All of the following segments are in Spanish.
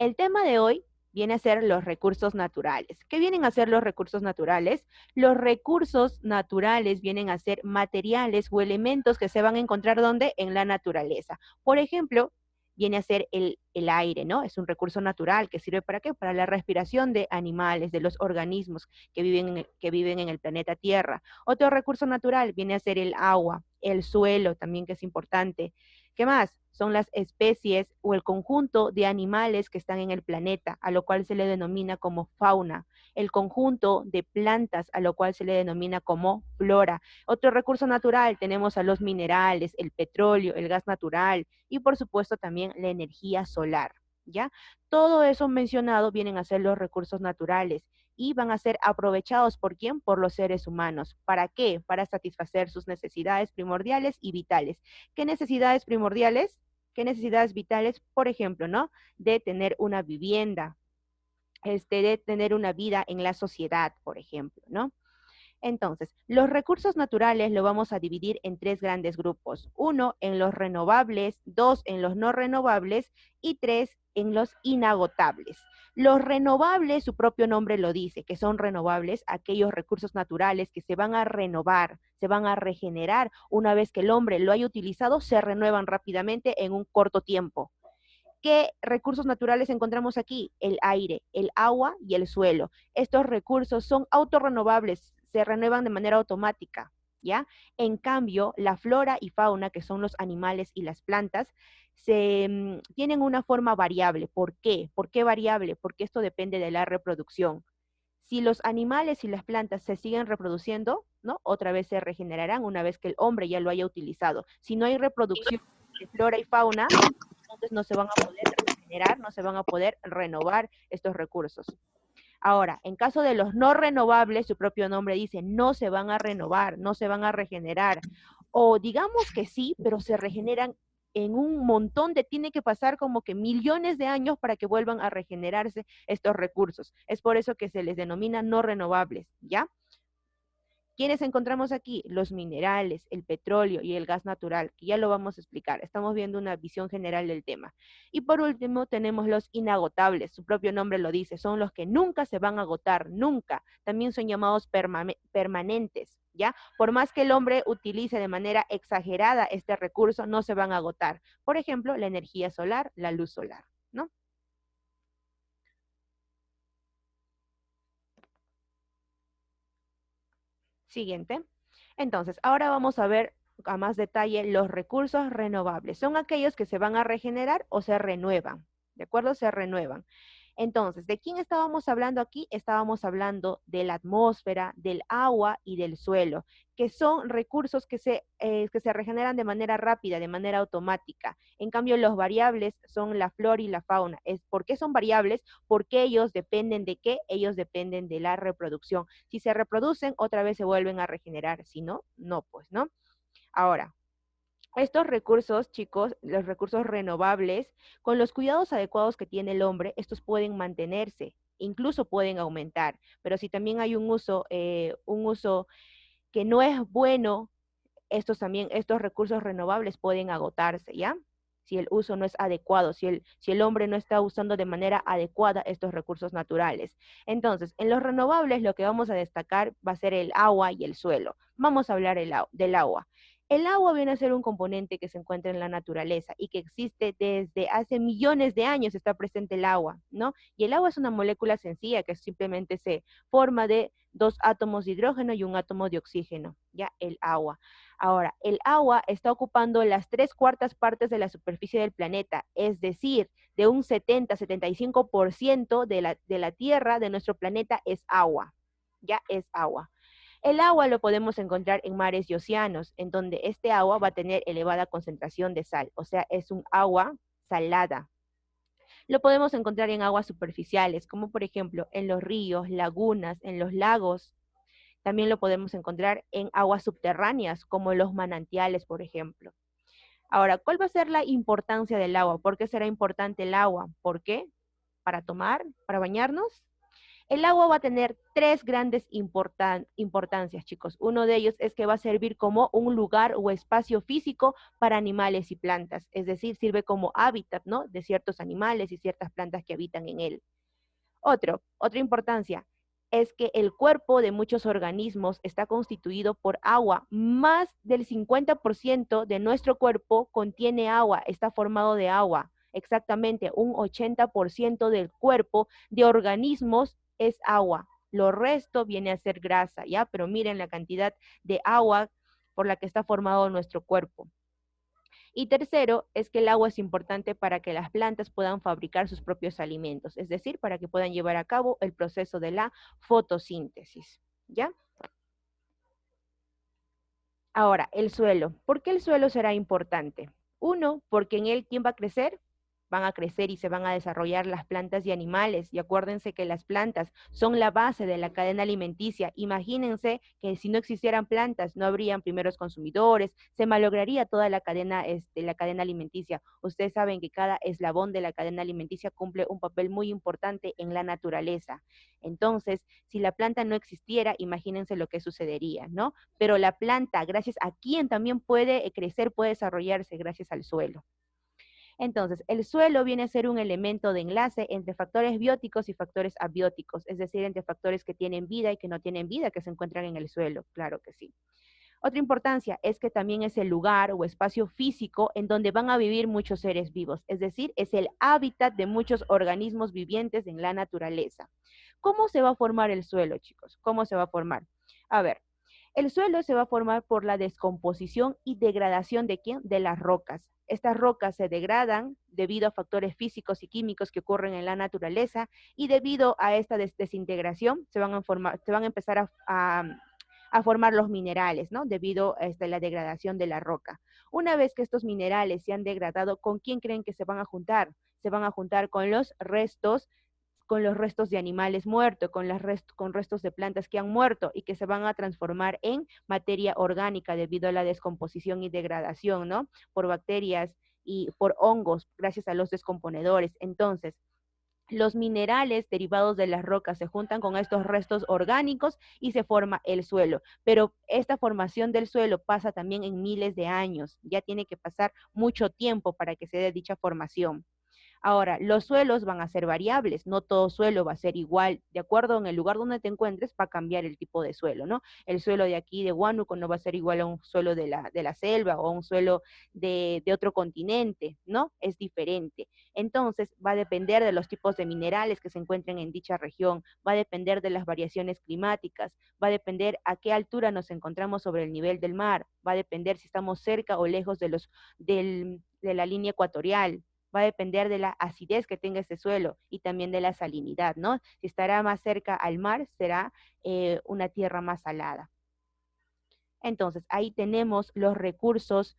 El tema de hoy viene a ser los recursos naturales. ¿Qué vienen a ser los recursos naturales? Los recursos naturales vienen a ser materiales o elementos que se van a encontrar ¿dónde? En la naturaleza. Por ejemplo, viene a ser el aire, ¿no? Es un recurso natural que sirve ¿para qué? Para la respiración de animales, de los organismos que viven en el planeta Tierra. Otro recurso natural viene a ser el agua, el suelo también, que es importante. ¿Qué más? Son las especies o el conjunto de animales que están en el planeta, a lo cual se le denomina como fauna. El conjunto de plantas, a lo cual se le denomina como flora. Otro recurso natural tenemos a los minerales, el petróleo, el gas natural y por supuesto también la energía solar. ¿Ya? Todo eso mencionado vienen a ser los recursos naturales y van a ser aprovechados ¿por quién? Por los seres humanos. ¿Para qué? Para satisfacer sus necesidades primordiales y vitales. ¿Qué necesidades primordiales? ¿Qué necesidades vitales? Por ejemplo, ¿no? De tener una vivienda, de tener una vida en la sociedad, por ejemplo, ¿no? Entonces, los recursos naturales lo vamos a dividir en tres grandes grupos. Uno, en los renovables, dos, en los no renovables y tres, en los inagotables. Los renovables, su propio nombre lo dice, que son renovables aquellos recursos naturales que se van a renovar, se van a regenerar. Una vez que el hombre lo haya utilizado, se renuevan rápidamente en un corto tiempo. ¿Qué recursos naturales encontramos aquí? El aire, el agua y el suelo. Estos recursos son autorrenovables, se renuevan de manera automática, ¿ya? En cambio, la flora y fauna, que son los animales y las plantas, tienen una forma variable. ¿Por qué? ¿Por qué variable? Porque esto depende de la reproducción. Si los animales y las plantas se siguen reproduciendo, ¿no? Otra vez se regenerarán una vez que el hombre ya lo haya utilizado. Si no hay reproducción de flora y fauna, entonces no se van a poder regenerar, no se van a poder renovar estos recursos. Ahora, en caso de los no renovables, su propio nombre dice, no se van a renovar, no se van a regenerar. O digamos que sí, pero se regeneran en un montón tiene que pasar como que millones de años para que vuelvan a regenerarse estos recursos. Es por eso que se les denomina no renovables, ¿ya? ¿Quiénes encontramos aquí? Los minerales, el petróleo y el gas natural, que ya lo vamos a explicar. Estamos viendo una visión general del tema. Y por último tenemos los inagotables, su propio nombre lo dice, son los que nunca se van a agotar, nunca. También son llamados permanentes, ¿ya? Por más que el hombre utilice de manera exagerada este recurso, no se van a agotar. Por ejemplo, la energía solar, la luz solar, ¿no? Siguiente. Entonces, ahora vamos a ver a más detalle los recursos renovables. Son aquellos que se van a regenerar o se renuevan. ¿De acuerdo? Se renuevan. Entonces, ¿de quién estábamos hablando aquí? Estábamos hablando de la atmósfera, del agua y del suelo, que son recursos que se regeneran de manera rápida, de manera automática. En cambio, los variables son la flora y la fauna. ¿Por qué son variables? Porque ellos dependen de qué? Ellos dependen de la reproducción. Si se reproducen, otra vez se vuelven a regenerar. Si no, no, pues, ¿no? Ahora, estos recursos, chicos, los recursos renovables, con los cuidados adecuados que tiene el hombre, estos pueden mantenerse, incluso pueden aumentar, pero si también hay un uso que no es bueno, estos recursos renovables pueden agotarse, ¿ya? Si el uso no es adecuado, si el hombre no está usando de manera adecuada estos recursos naturales. Entonces, en los renovables lo que vamos a destacar va a ser el agua y el suelo. Vamos a hablar del agua. El agua viene a ser un componente que se encuentra en la naturaleza y que existe desde hace millones de años, está presente el agua, ¿no? Y el agua es una molécula sencilla que simplemente se forma de dos átomos de hidrógeno y un átomo de oxígeno, ya el agua. Ahora, el agua está ocupando las 3/4 partes de la superficie del planeta, es decir, de un 70-75% de la Tierra, de nuestro planeta, es agua, ya es agua. El agua lo podemos encontrar en mares y océanos, en donde este agua va a tener elevada concentración de sal, o sea, es un agua salada. Lo podemos encontrar en aguas superficiales, como por ejemplo en los ríos, lagunas, en los lagos. También lo podemos encontrar en aguas subterráneas, como los manantiales, por ejemplo. Ahora, ¿cuál va a ser la importancia del agua? ¿Por qué será importante el agua? ¿Por qué? ¿Para tomar? ¿Para bañarnos? El agua va a tener tres grandes importancias, chicos. Uno de ellos es que va a servir como un lugar o espacio físico para animales y plantas, es decir, sirve como hábitat, ¿no? De ciertos animales y ciertas plantas que habitan en él. Otra importancia es que el cuerpo de muchos organismos está constituido por agua. Más del 50% de nuestro cuerpo contiene agua, está formado de agua. Exactamente, un 80% del cuerpo de organismos es agua. Lo resto viene a ser grasa, ¿ya? Pero miren la cantidad de agua por la que está formado nuestro cuerpo. Y tercero, es que el agua es importante para que las plantas puedan fabricar sus propios alimentos, es decir, para que puedan llevar a cabo el proceso de la fotosíntesis, ¿ya? Ahora, el suelo. ¿Por qué el suelo será importante? Uno, porque en él, ¿quién va a crecer? Van a crecer y se van a desarrollar las plantas y animales. Y acuérdense que las plantas son la base de la cadena alimenticia. Imagínense que si no existieran plantas, no habrían primeros consumidores, se malograría toda la cadena alimenticia. Ustedes saben que cada eslabón de la cadena alimenticia cumple un papel muy importante en la naturaleza. Entonces, si la planta no existiera, imagínense lo que sucedería, ¿no? Pero la planta, gracias a quien también puede crecer, puede desarrollarse gracias al suelo. Entonces, el suelo viene a ser un elemento de enlace entre factores bióticos y factores abióticos, es decir, entre factores que tienen vida y que no tienen vida, que se encuentran en el suelo, claro que sí. Otra importancia es que también es el lugar o espacio físico en donde van a vivir muchos seres vivos, es decir, es el hábitat de muchos organismos vivientes en la naturaleza. ¿Cómo se va a formar el suelo, chicos? ¿Cómo se va a formar? A ver, el suelo se va a formar por la descomposición y degradación ¿de quién? De las rocas. Estas rocas se degradan debido a factores físicos y químicos que ocurren en la naturaleza y debido a esta desintegración se van a empezar a formar los minerales, ¿no? Debido a la degradación de la roca. Una vez que estos minerales se han degradado, ¿con quién creen que se van a juntar? Se van a juntar con los restos de animales muertos, con restos de plantas que han muerto y que se van a transformar en materia orgánica debido a la descomposición y degradación, ¿no? Por bacterias y por hongos, gracias a los descomponedores. Entonces, los minerales derivados de las rocas se juntan con estos restos orgánicos y se forma el suelo. Pero esta formación del suelo pasa también en miles de años. Ya tiene que pasar mucho tiempo para que se dé dicha formación. Ahora, los suelos van a ser variables, no todo suelo va a ser igual, de acuerdo en el lugar donde te encuentres, va a cambiar el tipo de suelo, ¿no? El suelo de aquí de Huánuco no va a ser igual a un suelo de la selva o a un suelo de otro continente, ¿no? Es diferente. Entonces, va a depender de los tipos de minerales que se encuentren en dicha región, va a depender de las variaciones climáticas, va a depender a qué altura nos encontramos sobre el nivel del mar, va a depender si estamos cerca o lejos de la línea ecuatorial, va a depender de la acidez que tenga ese suelo y también de la salinidad, ¿no? Si estará más cerca al mar, será una tierra más salada. Entonces, ahí tenemos los recursos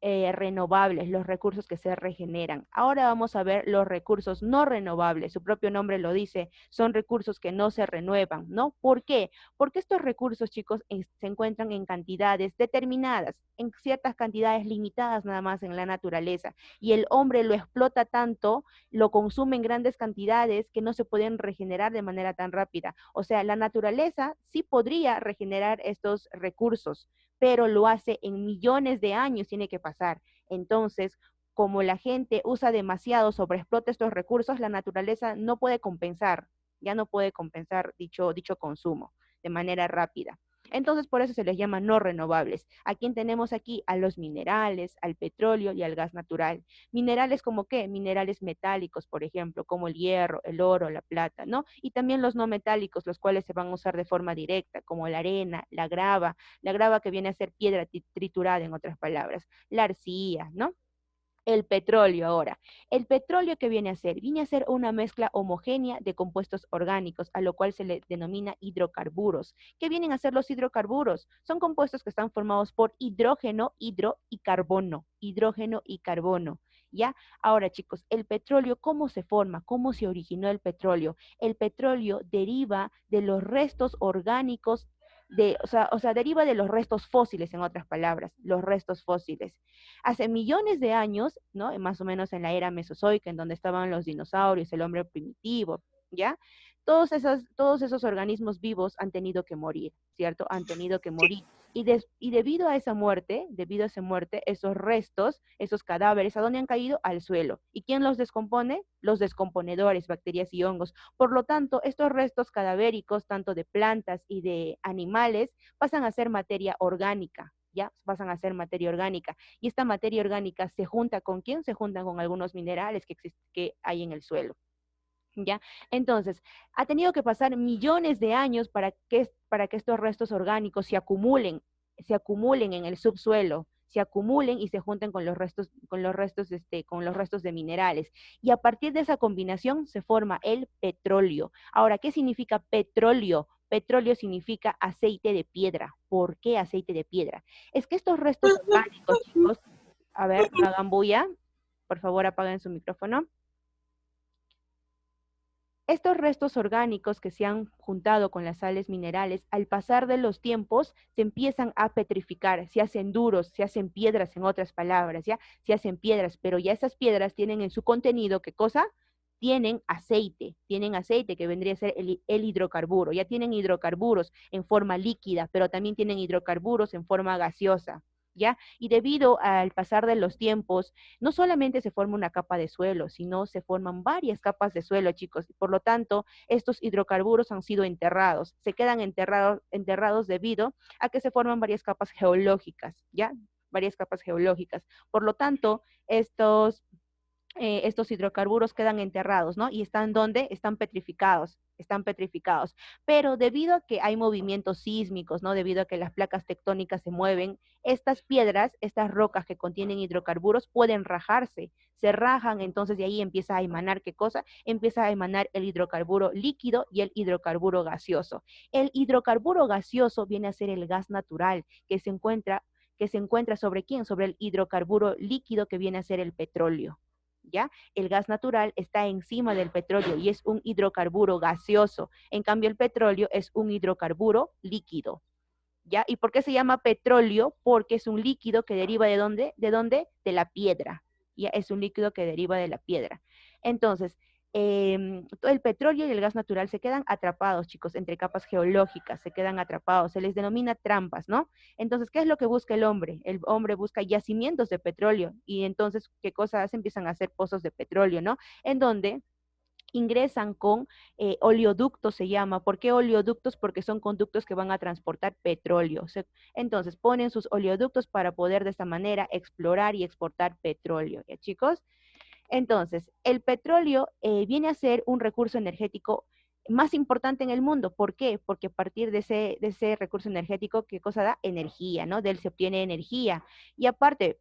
renovables, los recursos que se regeneran. Ahora vamos a ver los recursos no renovables. Su propio nombre lo dice, son recursos que no se renuevan, ¿no? ¿Por qué? Porque estos recursos, chicos, se encuentran en cantidades determinadas, en ciertas cantidades limitadas nada más en la naturaleza. Y el hombre lo explota tanto, lo consume en grandes cantidades que no se pueden regenerar de manera tan rápida. O sea, la naturaleza sí podría regenerar estos recursos, pero lo hace en millones de años, tiene que pasar. Entonces, como la gente usa demasiado, sobreexplota estos recursos, la naturaleza no puede compensar, ya no puede compensar dicho consumo de manera rápida. Entonces, por eso se les llama no renovables. ¿A quién tenemos aquí? A los minerales, al petróleo y al gas natural. Minerales como qué? Minerales metálicos, por ejemplo, como el hierro, el oro, la plata, ¿no? Y también los no metálicos, los cuales se van a usar de forma directa, como la arena, la grava que viene a ser piedra triturada, en otras palabras, la arcilla, ¿no? El petróleo ahora. El petróleo que viene a ser una mezcla homogénea de compuestos orgánicos, a lo cual se le denomina hidrocarburos. ¿Qué vienen a ser los hidrocarburos? Son compuestos que están formados por hidrógeno, hidro y carbono. Hidrógeno y carbono. ¿Ya? Ahora, chicos, el petróleo, ¿cómo se forma? ¿Cómo se originó el petróleo? El petróleo deriva de los restos orgánicos deriva de los restos fósiles, en otras palabras, los restos fósiles. Hace millones de años, ¿no? Más o menos en la era mesozoica, en donde estaban los dinosaurios, el hombre primitivo, ¿ya? Todos esos organismos vivos han tenido que morir, ¿cierto? Han tenido que morir. Y debido a esa muerte, esos restos, esos cadáveres, ¿a dónde han caído? Al suelo. ¿Y quién los descompone? Los descomponedores, bacterias y hongos. Por lo tanto, estos restos cadavéricos, tanto de plantas y de animales, pasan a ser materia orgánica, ¿ya? Pasan a ser materia orgánica. Y esta materia orgánica se junta con ¿quién? Se junta con algunos minerales que hay en el suelo. ¿Ya? Entonces, ha tenido que pasar millones de años para que estos restos orgánicos se acumulen en el subsuelo, se acumulen y se junten con los restos de minerales. Y a partir de esa combinación se forma el petróleo. Ahora, ¿qué significa petróleo? Petróleo significa aceite de piedra. ¿Por qué aceite de piedra? Es que estos restos orgánicos, chicos, a ver, no hagan bulla, por favor apaguen su micrófono. Estos restos orgánicos que se han juntado con las sales minerales, al pasar de los tiempos, se empiezan a petrificar, se hacen duros, se hacen piedras, en otras palabras, ¿ya? Se hacen piedras, pero ya esas piedras tienen en su contenido, ¿qué cosa? Tienen aceite que vendría a ser el hidrocarburo, ya tienen hidrocarburos en forma líquida, pero también tienen hidrocarburos en forma gaseosa, ¿ya? Y debido al pasar de los tiempos, no solamente se forma una capa de suelo, sino se forman varias capas de suelo, chicos. Por lo tanto, estos hidrocarburos han sido enterrados, se quedan enterrados debido a que se forman varias capas geológicas, ¿ya? Varias capas geológicas. Por lo tanto, estos hidrocarburos quedan enterrados, ¿no? Y están donde están petrificados, están petrificados. Pero debido a que hay movimientos sísmicos, ¿no? Debido a que las placas tectónicas se mueven, estas piedras, estas rocas que contienen hidrocarburos pueden rajarse, se rajan, entonces de ahí empieza a emanar, ¿qué cosa? Empieza a emanar el hidrocarburo líquido y el hidrocarburo gaseoso. El hidrocarburo gaseoso viene a ser el gas natural que se encuentra sobre quién? Sobre el hidrocarburo líquido que viene a ser el petróleo. ¿Ya? El gas natural está encima del petróleo y es un hidrocarburo gaseoso. En cambio, el petróleo es un hidrocarburo líquido. ¿Ya? ¿Y por qué se llama petróleo? Porque es un líquido que deriva ¿de dónde? ¿De dónde? De la piedra. ¿Ya? Es un líquido que deriva de la piedra. Entonces, el petróleo y el gas natural se quedan atrapados, chicos, entre capas geológicas, se quedan atrapados, se les denomina trampas, ¿no? Entonces, ¿qué es lo que busca el hombre? El hombre busca yacimientos de petróleo y entonces, ¿qué cosa hace? Empiezan a hacer pozos de petróleo, ¿no? En donde ingresan con oleoductos, se llama. ¿Por qué oleoductos? Porque son conductos que van a transportar petróleo. Entonces, ponen sus oleoductos para poder de esta manera explorar y exportar petróleo. ¿Ya, chicos? Entonces, el petróleo viene a ser un recurso energético más importante en el mundo. ¿Por qué? Porque a partir de ese recurso energético, ¿qué cosa da? Energía, ¿no? De él se obtiene energía. Y aparte,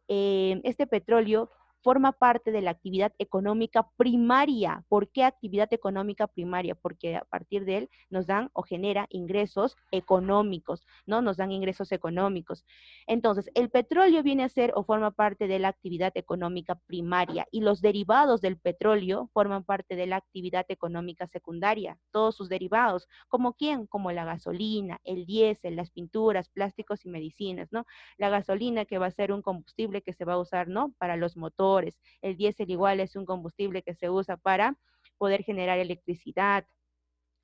este petróleo forma parte de la actividad económica primaria. ¿Por qué actividad económica primaria? Porque a partir de él nos dan o genera ingresos económicos, ¿no? Nos dan ingresos económicos. Entonces, el petróleo viene a ser o forma parte de la actividad económica primaria y los derivados del petróleo forman parte de la actividad económica secundaria, todos sus derivados, ¿como quién? Como la gasolina, el diésel, las pinturas, plásticos y medicinas, ¿no? La gasolina que va a ser un combustible que se va a usar, ¿no? Para los motores, el diésel igual es un combustible que se usa para poder generar electricidad,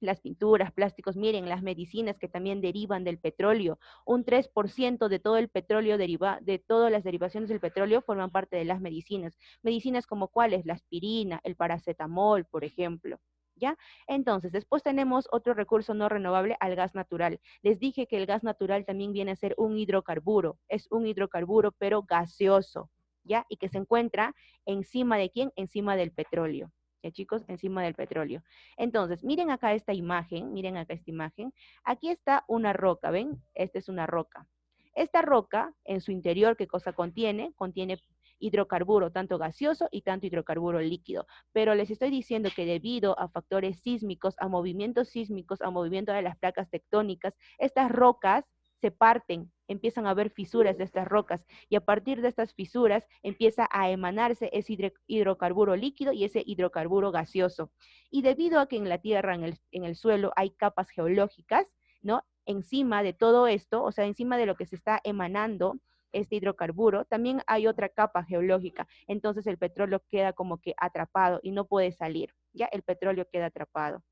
las pinturas, plásticos, miren, las medicinas que también derivan del petróleo. Un 3% de todo el petróleo de todas las derivaciones del petróleo forman parte de las medicinas. Medicinas como cuáles, la aspirina, el paracetamol, por ejemplo. ¿Ya? Entonces, después tenemos otro recurso no renovable al gas natural. Les dije que el gas natural también viene a ser un hidrocarburo. Es un hidrocarburo, pero gaseoso, ¿ya? Y que se encuentra encima de quién? Encima del petróleo. ¿Ya, chicos? Encima del petróleo. Entonces, miren acá esta imagen, miren acá esta imagen. Aquí está una roca, ¿ven? Esta es una roca. Esta roca, en su interior, ¿qué cosa contiene? Contiene hidrocarburo, tanto gaseoso y tanto hidrocarburo líquido. Pero les estoy diciendo que debido a factores sísmicos, a movimientos sísmicos, a movimiento de las placas tectónicas, estas rocas se parten, empiezan a haber fisuras de estas rocas y a partir de estas fisuras empieza a emanarse ese hidrocarburo líquido y ese hidrocarburo gaseoso. Y debido a que en la tierra, en el suelo, hay capas geológicas, ¿no? Encima de todo esto, o sea, encima de lo que se está emanando, este hidrocarburo, también hay otra capa geológica. Entonces el petróleo queda como que atrapado y no puede salir. ya el petróleo queda atrapado.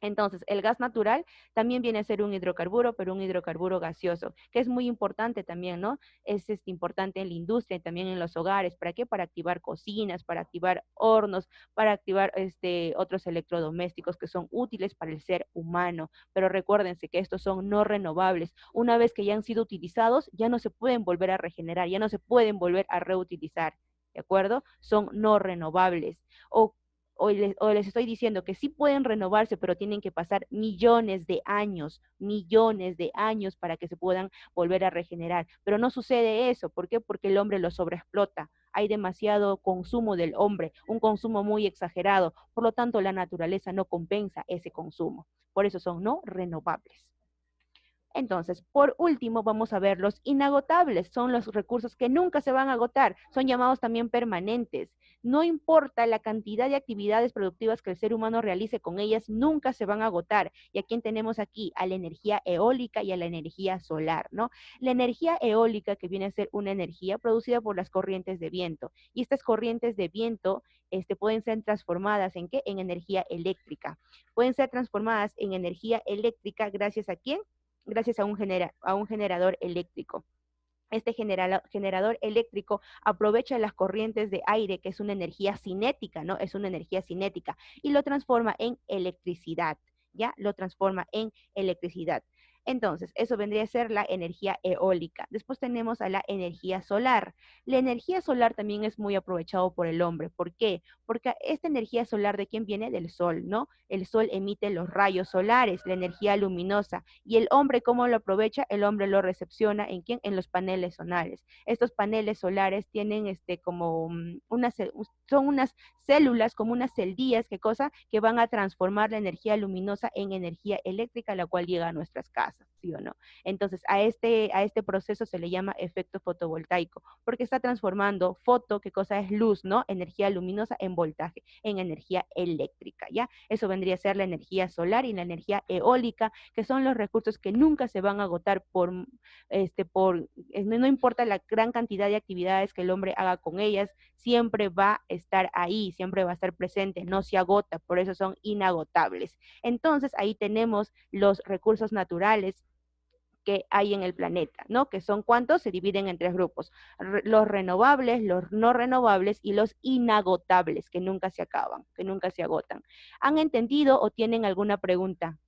Entonces, el gas natural también viene a ser un hidrocarburo, pero un hidrocarburo gaseoso, que es muy importante también, ¿no? Es importante en la industria y también en los hogares. ¿Para qué? Para activar cocinas, para activar hornos, para activar otros electrodomésticos que son útiles para el ser humano. Pero recuérdense que estos son no renovables. Una vez que ya han sido utilizados, ya no se pueden volver a regenerar, ya no se pueden volver a reutilizar. ¿De acuerdo? Son no renovables. O les estoy diciendo que sí pueden renovarse, pero tienen que pasar millones de años para que se puedan volver a regenerar. Pero no sucede eso. ¿Por qué? Porque el hombre lo sobreexplota. Hay demasiado consumo del hombre, un consumo muy exagerado. Por lo tanto, la naturaleza no compensa ese consumo. Por eso son no renovables. Entonces, por último, vamos a ver los inagotables. Son los recursos que nunca se van a agotar. Son llamados también permanentes. No importa la cantidad de actividades productivas que el ser humano realice con ellas, nunca se van a agotar. ¿Y a quién tenemos aquí? A la energía eólica y a la energía solar, ¿no? La energía eólica, que viene a ser una energía producida por las corrientes de viento. Y estas corrientes de viento pueden ser transformadas ¿en qué? En energía eléctrica. Pueden ser transformadas en energía eléctrica gracias a quién? Gracias a un generador eléctrico. Este generador eléctrico aprovecha las corrientes de aire, que es una energía cinética, ¿no? Es una energía cinética, y lo transforma en electricidad, ¿ya? Lo transforma en electricidad. Entonces, eso vendría a ser la energía eólica. Después tenemos a la energía solar. La energía solar también es muy aprovechado por el hombre. ¿Por qué? Porque esta energía solar, ¿de quién viene? Del sol, ¿no? El sol emite los rayos solares, la energía luminosa. ¿Y el hombre cómo lo aprovecha? El hombre lo recepciona ¿en quién? En los paneles solares. Estos paneles solares tienen como son unas células, como unas celdillas, ¿qué cosa? Que van a transformar la energía luminosa en energía eléctrica, la cual llega a nuestras casas, ¿sí o no? Entonces, a este proceso se le llama efecto fotovoltaico, porque está transformando foto, ¿qué cosa es? Luz, ¿no? Energía luminosa en voltaje, en energía eléctrica, ¿ya? Eso vendría a ser la energía solar y la energía eólica, que son los recursos que nunca se van a agotar no importa la gran cantidad de actividades que el hombre haga con ellas, siempre va a estar ahí, siempre va a estar presente, no se agota, por eso son inagotables. Entonces, ahí tenemos los recursos naturales que hay en el planeta, ¿no? Que son cuántos, se dividen en tres grupos: los renovables, los no renovables y los inagotables, que nunca se acaban, que nunca se agotan. ¿Han entendido o tienen alguna pregunta?